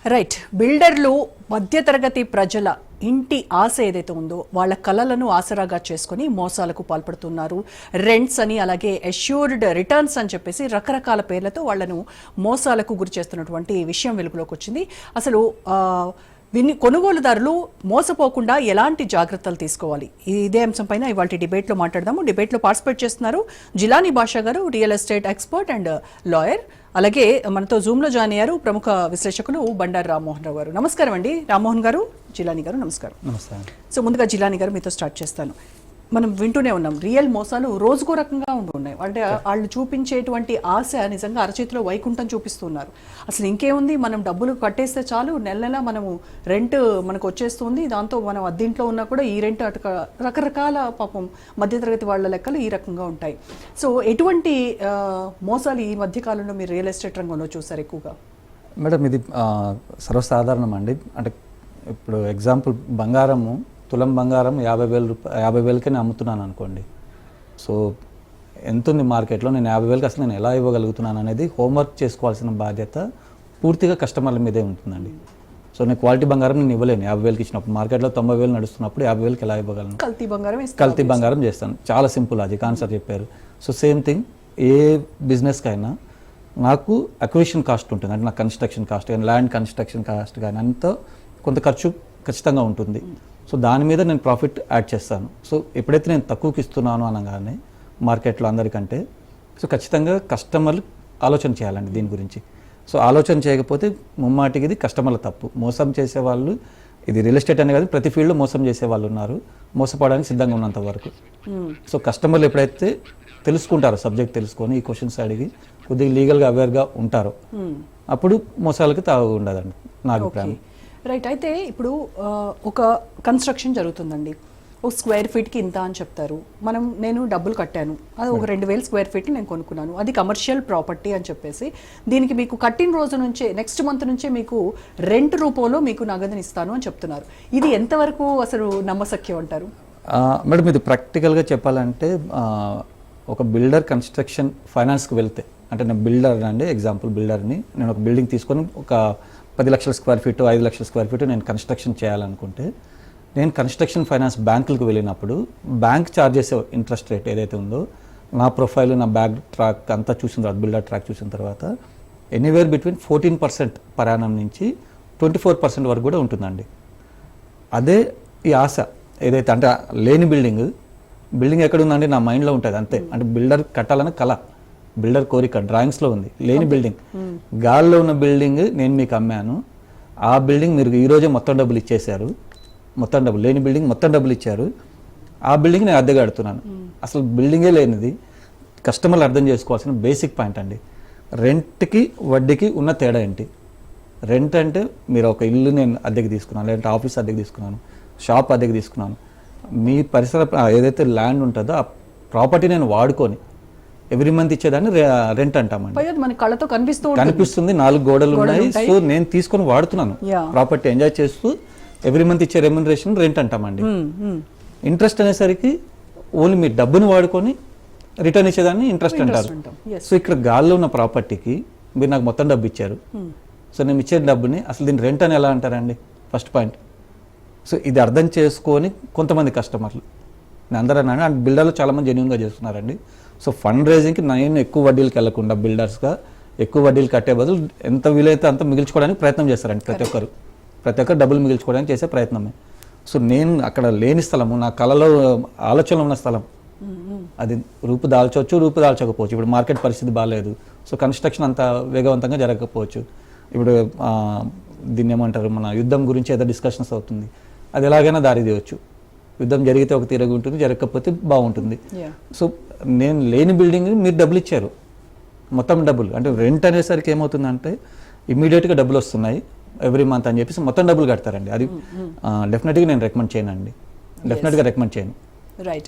Right. బిల్డర్లు మధ్యతరగతి ప్రజల ఇంటి ఆశ ఏదైతే ఉందో వాళ్ళ కలలను ఆసరాగా చేసుకుని మోసాలకు పాల్పడుతున్నారు. రెంట్స్ అని, అలాగే అష్యూర్డ్ రిటర్న్స్ అని చెప్పేసి రకరకాల పేర్లతో వాళ్ళను మోసాలకు గురి చేస్తున్నటువంటి విషయం వెలుగులోకి వచ్చింది. అసలు కొనుగోలుదారులు మోసపోకుండా ఎలాంటి జాగ్రత్తలు తీసుకోవాలి, ఇదే అంశం పైన ఇవాళ డిబేట్లో మాట్లాడదాము. డిబేట్లో పార్టిసిపేట్ చేస్తున్నారు జిలానీ బాషా గారు, real estate expert and lawyer. అలాగే మనతో జూమ్లో జాయిన్ అయ్యారు ప్రముఖ విశ్లేషకులు బండారు రామ్మోహన్ రావు గారు. నమస్కారం అండి రామ్మోహన్ గారు, జిలానీ గారు నమస్కారం. నమస్కారం. సో ముందుగా జిలానీ గారు మీతో స్టార్ట్ చేస్తాను. మనం వింటూనే ఉన్నాం, రియల్ మోసాలు రోజుకో రకంగా ఉన్నాయి. అంటే వాళ్ళు చూపించేటువంటి ఆశ నిజంగా అరచేతిలో వైకుంఠం చూపిస్తున్నారు. అసలు ఇంకేముంది, మనం డబ్బులు కట్టేస్తే చాలు, నెల నెల మనము రెంట్ మనకు వచ్చేస్తుంది, దాంతో మనం అద్దీంట్లో ఉన్నా కూడా ఈ రెంట్ అటు రకరకాల పాపం మధ్యతరగతి వాళ్ళ లెక్కలు ఈ రకంగా ఉంటాయి. సో ఎటువంటి మోసాలు ఈ మధ్యకాలంలో మీరు రియల్ ఎస్టేట్ రంగంలో చూసారు ఎక్కువగా? మేడం, ఇది సర్వసాధారణం అండి. అంటే ఇప్పుడు ఎగ్జాంపుల్ బంగారము, తులం బంగారం 50,000కి నేను అమ్ముతున్నాను అనుకోండి. సో ఎంత ఉంది మార్కెట్లో, నేను 50,000కి అసలు నేను ఎలా ఇవ్వగలుగుతున్నాను అనేది హోంవర్క్ చేసుకోవాల్సిన బాధ్యత పూర్తిగా కస్టమర్ల మీదే ఉంటుందండి. సో నేను క్వాలిటీ బంగారం నేను ఇవ్వలేను 50,000కి ఇచ్చినప్పుడు. మార్కెట్లో 90,000 నడుస్తున్నప్పుడు 50,000కి ఎలా ఇవ్వగలను? కల్తీ బంగారం చేస్తాను. చాలా సింపుల్, అది ఆన్సర్ చెప్పారు. సో సేమ్ థింగ్, ఏ బిజినెస్కైనా నాకు అక్విజిషన్ కాస్ట్ ఉంటుంది. అంటే నా కన్స్ట్రక్షన్ కాస్ట్ కానీ, ల్యాండ్ కన్స్ట్రక్షన్ కాస్ట్ కానీ అంతా కొంత ఖర్చు ఖచ్చితంగా ఉంటుంది. సో దాని మీద నేను ప్రాఫిట్ యాడ్ చేస్తాను. సో ఎప్పుడైతే నేను తక్కువకి ఇస్తున్నాను అనగానే మార్కెట్లో అందరికంటే, సో ఖచ్చితంగా కస్టమర్లు ఆలోచన చేయాలండి దీని గురించి. సో ఆలోచన చేయకపోతే ముమ్మాటికి ఇది కస్టమర్ల తప్పు. మోసం చేసేవాళ్ళు, ఇది రియల్ ఎస్టేట్ అనే కాదు, ప్రతి ఫీల్డ్లో మోసం చేసే వాళ్ళు ఉన్నారు, మోసపోవడానికి సిద్ధంగా ఉన్నంత వరకు. సో కస్టమర్లు ఎప్పుడైతే తెలుసుకుంటారో, సబ్జెక్ట్ తెలుసుకొని ఈ క్వశ్చన్స్ అడిగి కొద్దిగా లీగల్గా అవేర్గా ఉంటారో, అప్పుడు మోసాలకి తాగు ఉండదండి నా అభిప్రాయం. రైట్. అయితే ఇప్పుడు ఒక కన్స్ట్రక్షన్ జరుగుతుందండి, ఒక స్క్వేర్ ఫీట్కి ఇంత అని చెప్తారు. నేను డబ్బులు కట్టాను, అది ఒక 2,000 స్క్వేర్ ఫీట్లు నేను కొనుక్కున్నాను, అది కమర్షియల్ ప్రాపర్టీ అని చెప్పేసి దీనికి మీకు కట్టిన రోజు నుంచే నెక్స్ట్ మంత్ నుంచే మీకు రెంట్ రూపంలో మీకు నగదుని ఇస్తాను అని చెప్తున్నారు. ఇది ఎంతవరకు అసలు నమ్మశక్యం అంటారు? మేడం, ఇది ప్రాక్టికల్గా చెప్పాలంటే ఒక బిల్డర్ కన్స్ట్రక్షన్ ఫైనాన్స్కి వెళ్తే, అంటే నేను బిల్డర్ అండి, ఎగ్జాంపుల్ బిల్డర్ని, నేను ఒక బిల్డింగ్ తీసుకొని ఒక 10 లక్షల స్క్వేర్ ఫీట్, 5 లక్షల స్క్వేర్ ఫీట్ నేను కన్స్ట్రక్షన్ చేయాలనుకుంటే, నేను కన్స్ట్రక్షన్ ఫైనాన్స్ బ్యాంకులకు వెళ్ళినప్పుడు బ్యాంక్ ఛార్జ్ చేసే ఇంట్రెస్ట్ రేట్ ఏదైతే ఉందో, నా ప్రొఫైల్, నా బ్యాక్ ట్రాక్ అంతా చూసిన తర్వాత, బిల్డర్ ట్రాక్ చూసిన తర్వాత ఎనీవేర్ బిట్వీన్ 14% పర్ యానం నుంచి 24% వరకు కూడా ఉంటుందండి. అదే ఈ ఆశ ఏదైతే, అంటే లేని బిల్డింగ్ ఎక్కడ ఉందండి, నా మైండ్లో ఉంటుంది అంతే. అంటే బిల్డర్ కట్టాలని కళ, బిల్డర్ కోరిక డ్రాయింగ్స్లో ఉంది. లేని బిల్డింగ్, గాల్లో ఉన్న బిల్డింగ్ నేను మీకు అమ్మాను, ఆ బిల్డింగ్ మీరు ఈరోజే మొత్తం డబ్బులు ఇచ్చేశారు, మొత్తం డబ్బులు, లేని బిల్డింగ్ మొత్తం డబ్బులు ఇచ్చారు, ఆ బిల్డింగ్ నేను అద్దెగా కడుతున్నాను. అసలు బిల్డింగే లేనిది కస్టమర్లు అర్థం చేసుకోవాల్సిన బేసిక్ పాయింట్ అండి. రెంట్కి వడ్డీకి ఉన్న తేడా ఏంటి? రెంట్ అంటే మీరు ఒక ఇల్లు నేను అద్దెకి తీసుకున్నాను, లేదంటే ఆఫీస్ అద్దెకి తీసుకున్నాను, షాప్ అద్దెకి తీసుకున్నాను, మీ పరిసర ఏదైతే ల్యాండ్ ఉంటుందో ఆ ప్రాపర్టీ నేను వాడుకొని ఎవ్రీ మంత్ ఇచ్చేదాన్ని రెంట్ అంటామండి. కనిపిస్తుంది, 4 గోడలు ఉన్నాయి, సో నేను తీసుకొని వాడుతున్నాను, ప్రాపర్టీ ఎంజాయ్ చేస్తూ ఎవ్రీ మంత్ ఇచ్చే రెమ్యునరేషన్ రెంట్ అంటామండి. ఇంట్రెస్ట్ అనేసరికి ఓన్లీ మీరు డబ్బుని వాడుకొని రిటర్న్ ఇచ్చేదాన్ని ఇంట్రెస్ట్ అంటారు. సో ఇక్కడ గాల్లో ఉన్న ప్రాపర్టీకి మీరు నాకు మొత్తం డబ్బు ఇచ్చారు, సో నేను ఇచ్చే డబ్బుని అసలు దీన్ని రెంట్ అని ఎలా అంటారండి? First point. సో ఇది అర్థం చేసుకొని కొంతమంది కస్టమర్లు, నేను అందరూ అన్నాను, అండ్ బిల్డర్లు చాలామంది జెన్యూన్గా చేస్తున్నారండి. సో ఫండ్ రైజింగ్కి నేను ఎక్కువ వడ్డీలకు వెళ్లకుండా బిల్డర్స్గా ఎక్కువ వడ్డీలు కట్టే బదులు ఎంత వీలైతే అంత మిగిల్చుకోవడానికి ప్రయత్నం చేస్తారండి. ప్రతి ఒక్కరు డబ్బులు మిగిల్చుకోవడానికి చేసే ప్రయత్నమే. సో నేను అక్కడ లేని స్థలము, నా కళలో ఆలోచనలో ఉన్న స్థలం, అది రూపు దాల్చవచ్చు, రూపు దాల్చకపోవచ్చు. ఇప్పుడు మార్కెట్ పరిస్థితి బాగాలేదు, సో కన్స్ట్రక్షన్ అంత వేగవంతంగా జరగకపోవచ్చు. ఇప్పుడు దీన్ని ఏమంటారు, మన యుద్ధం గురించి ఏదో డిస్కషన్స్ అవుతుంది, అది ఎలాగైనా దారి తీయవచ్చు. యుద్ధం జరిగితే ఒక తీరగా ఉంటుంది, జరగకపోతే బాగుంటుంది. సో నేను లేని బిల్డింగ్ మీరు డబ్బులు ఇచ్చారు, మొత్తం డబ్బులు, అంటే రెంట్ అనేసరికి ఏమవుతుందంటే ఇమీడియట్గా డబ్బులు వస్తున్నాయి ఎవ్రీ మంత్ అని చెప్పేసి మొత్తం డబ్బులు కడతారండి. అది డెఫినెట్గా నేను రికమెండ్ చేయను అండి, డెఫినెట్గా రికమెండ్ చేయను. రైట్.